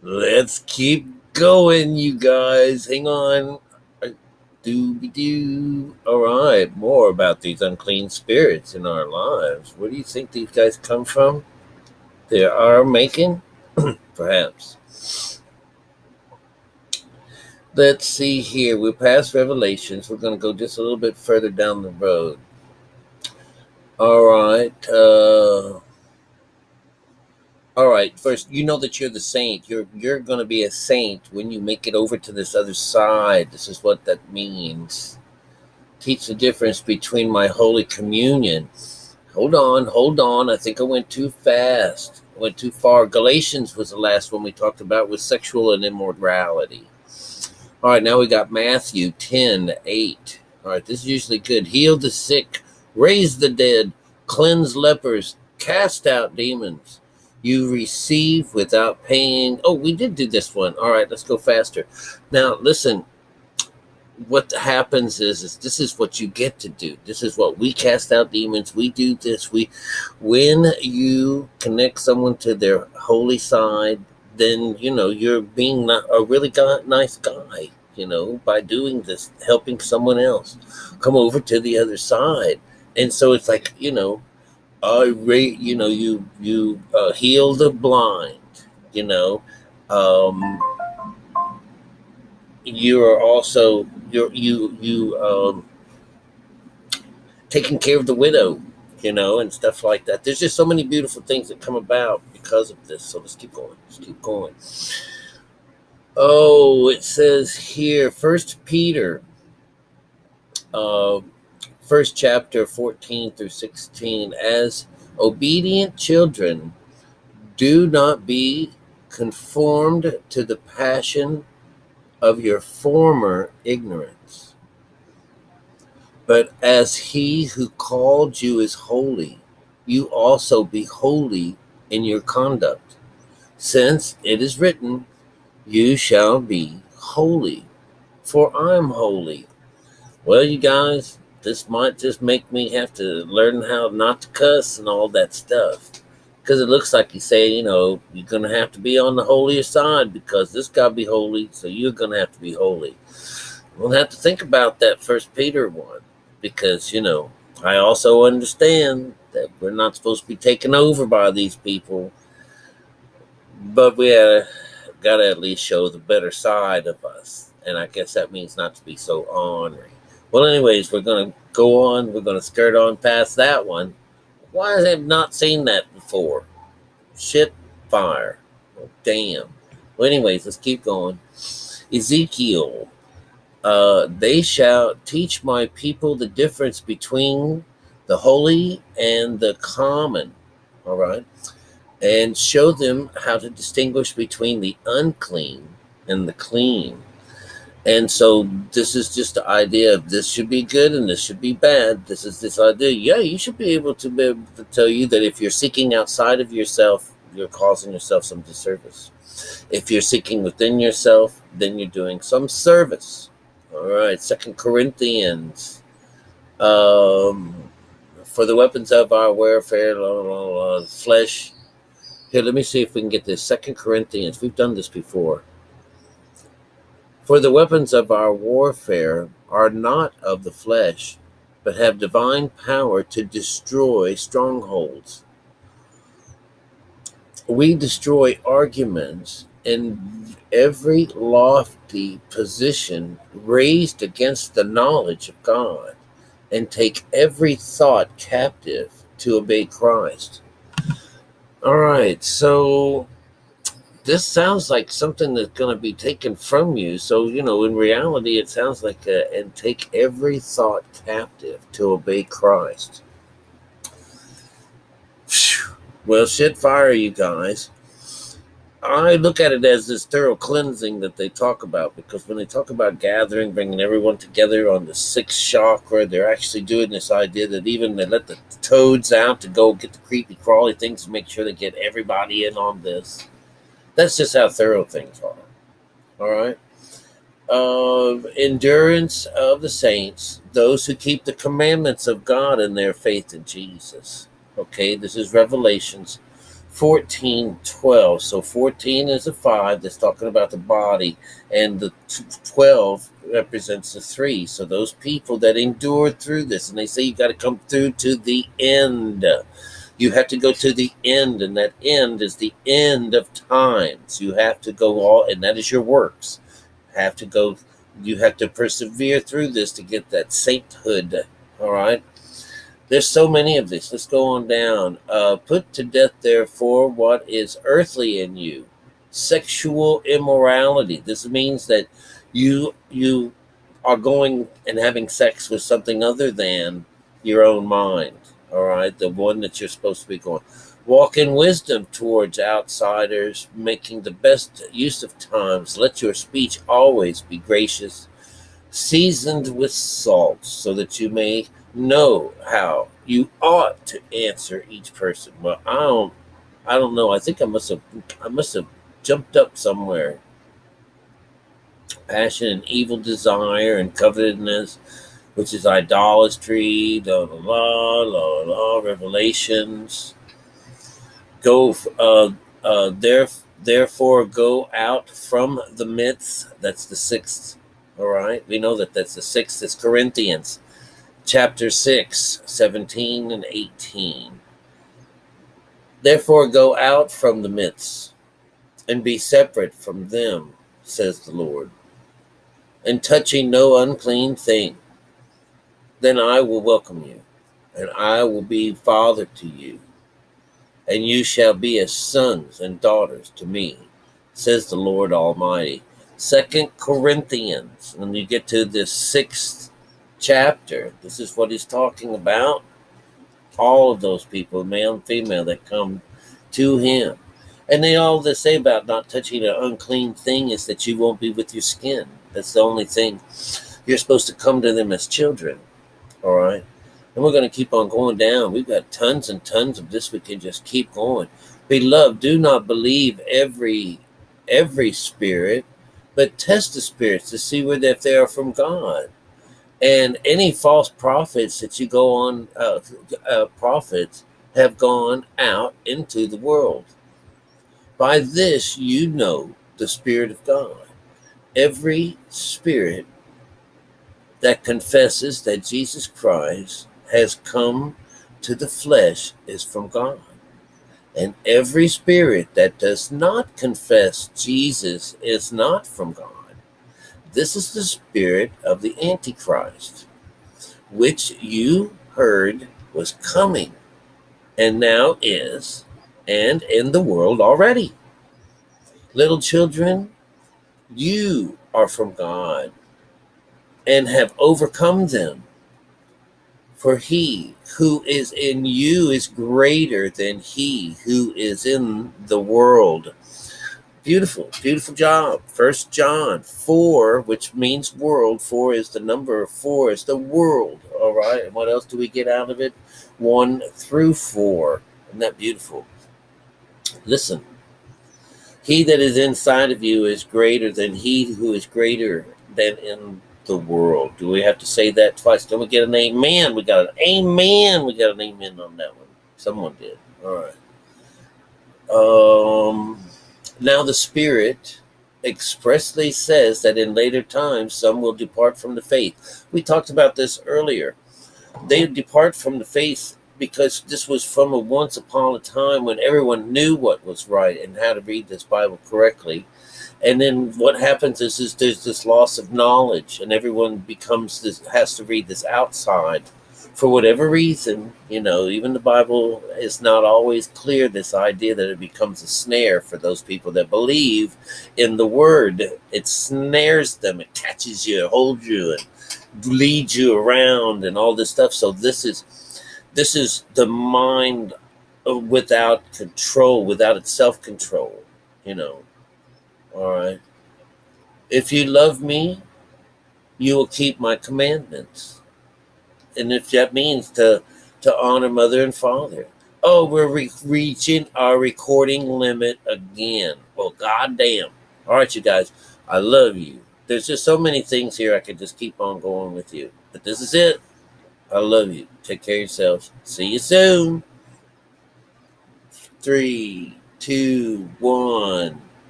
Let's keep going, you guys. Hang on. Dooby doo. All right, more about these unclean spirits in our lives. Where do you think these guys come from? They are making? Perhaps. Let's see here. We're past Revelations. We're going to go just a little bit further down the road. All right. All right. First, you know that you're the saint. You're going to be a saint when you make it over to this other side. This is what that means. Teach the difference between my Holy Communion. Hold on. I think I went too fast. I went too far. Galatians was the last one we talked about with sexual and immorality. All right, now we got Matthew 10:8. All right, this is usually good. Heal the sick, raise the dead, cleanse lepers, cast out demons. You receive without paying. Oh, we did do this one. All right, let's go faster. Now, listen, what happens is this is what you get to do. This is what we cast out demons. We do this. When you connect someone to their holy side, then you're being a really nice guy. By doing this, helping someone else come over to the other side, and so it's like you heal the blind. You know, um, you are also you taking care of the widow, and stuff like that. There's just so many beautiful things that come about because of this. So let's keep going. Let's keep going. Oh, it says here, First Peter, uh, first chapter, 14 through 16. As obedient children, do not be conformed to the passion of your former ignorance, but as he who called you is holy, you also be holy in your conduct, since it is written, you shall be holy, for I'm holy. Well, you guys, this might just make me have to learn how not to cuss and all that stuff. Because it looks like you say, you're going to have to be on the holier side because this got to be holy, so you're going to have to be holy. We'll have to think about that First Peter one because, I also understand that we're not supposed to be taken over by these people, but we got to at least show the better side of us. And I guess that means not to be so ornery. Well, anyways, we're going to go on. We're going to skirt on past that one. Why have I not seen that before? Shit, fire. Oh, damn. Well, anyways, let's keep going. Ezekiel, they shall teach my people the difference between the holy and the common. All right. And show them how to distinguish between the unclean and the clean. And so this is just the idea of this should be good and this should be bad. This is this idea. Yeah, you should be able to tell you that if you're seeking outside of yourself, you're causing yourself some disservice. If you're seeking within yourself, then you're doing some service. All right, 2 Corinthians. For the weapons of our warfare, flesh. Here, let me see if we can get this. 2 Corinthians. We've done this before. For the weapons of our warfare are not of the flesh, but have divine power to destroy strongholds. We destroy arguments and every lofty position raised against the knowledge of God, and take every thought captive to obey Christ. All right, so this sounds like something that's going to be taken from you. So, in reality, it sounds like and take every thought captive to obey Christ. Well, shit fire, you guys. I look at it as this thorough cleansing that they talk about, because when they talk about gathering, bringing everyone together on the sixth chakra, they're actually doing this idea that even they let the toads out to go get the creepy crawly things to make sure they get everybody in on this. That's just how thorough things are. All right. Endurance of the saints, those who keep the commandments of God in their faith in Jesus. Okay, this is Revelations 14:12. So 14 is a 5 that's talking about the body, and the 12 represents the 3. So those people that endured through this, and they say you got to come through to the end. You have to go to the end, and that end is the end of times. You have to go all, and that is your works. Have to go. You have to persevere through this to get that sainthood. All right. There's so many of these. Let's go on down. Put to death, therefore, what is earthly in you. Sexual immorality. This means that you are going and having sex with something other than your own mind. All right, the one that you're supposed to be going. Walk in wisdom towards outsiders, making the best use of times. Let your speech always be gracious, seasoned with salt, so that you may know how you ought to answer each person. Well, I don't know. I think I must have jumped up somewhere. Passion and evil desire and covetousness, which is idolatry. La la la la la. Revelations. Go. Therefore, go out from the midst. That's the 6th. All right. We know that that's the 6th. It's Corinthians chapter 6, 17 and 18. Therefore go out from the midst, and be separate from them, says the Lord, and touching no unclean thing. Then I will welcome you, and I will be father to you, and you shall be as sons and daughters to me, says the Lord Almighty. 2 Corinthians, when you get to this 6th chapter, this is what he's talking about. All of those people, male and female, that come to him. And all they say about not touching an unclean thing is that you won't be with your skin. That's the only thing. You're supposed to come to them as children. All right. And we're going to keep on going down. We've got tons and tons of this. We can just keep going. Beloved, do not believe every spirit, but test the spirits to see whether if they are from God. And any false prophets that you go on, prophets have gone out into the world. By this you know the Spirit of God. Every spirit that confesses that Jesus Christ has come to the flesh is from God. And every spirit that does not confess Jesus is not from God. This is the spirit of the antichrist, which you heard was coming, and now is, and in the world already. Little children, you are from God, and have overcome them. For he who is in you is greater than he who is in the world. Beautiful, beautiful job. 1 John 4, which means world. 4 is the number of 4, is the world. All right. And what else do we get out of it? 1 through 4. Isn't that beautiful? Listen. He that is inside of you is greater than he who is greater than in the world. Do we have to say that twice? Don't we get an amen? We got an amen. We got an amen on that one. Someone did. All right. Now the Spirit expressly says that in later times some will depart from the faith. We talked about this earlier. They depart from the faith because this was from a once upon a time when everyone knew what was right and how to read this Bible correctly. And then what happens is there's this loss of knowledge, and everyone has to read this outside. For whatever reason, even the Bible is not always clear, this idea that it becomes a snare for those people that believe in the word. It snares them, it catches you, it holds you, and leads you around and all this stuff. So this is the mind without control, without its self-control, All right. If you love me, you will keep my commandments. And if that means to honor mother and father. Oh, we're reaching our recording limit again. Well, goddamn. All right, you guys. I love you. There's just so many things here I could just keep on going with you. But this is it. I love you. Take care of yourselves. See you soon. 3. 2, 1.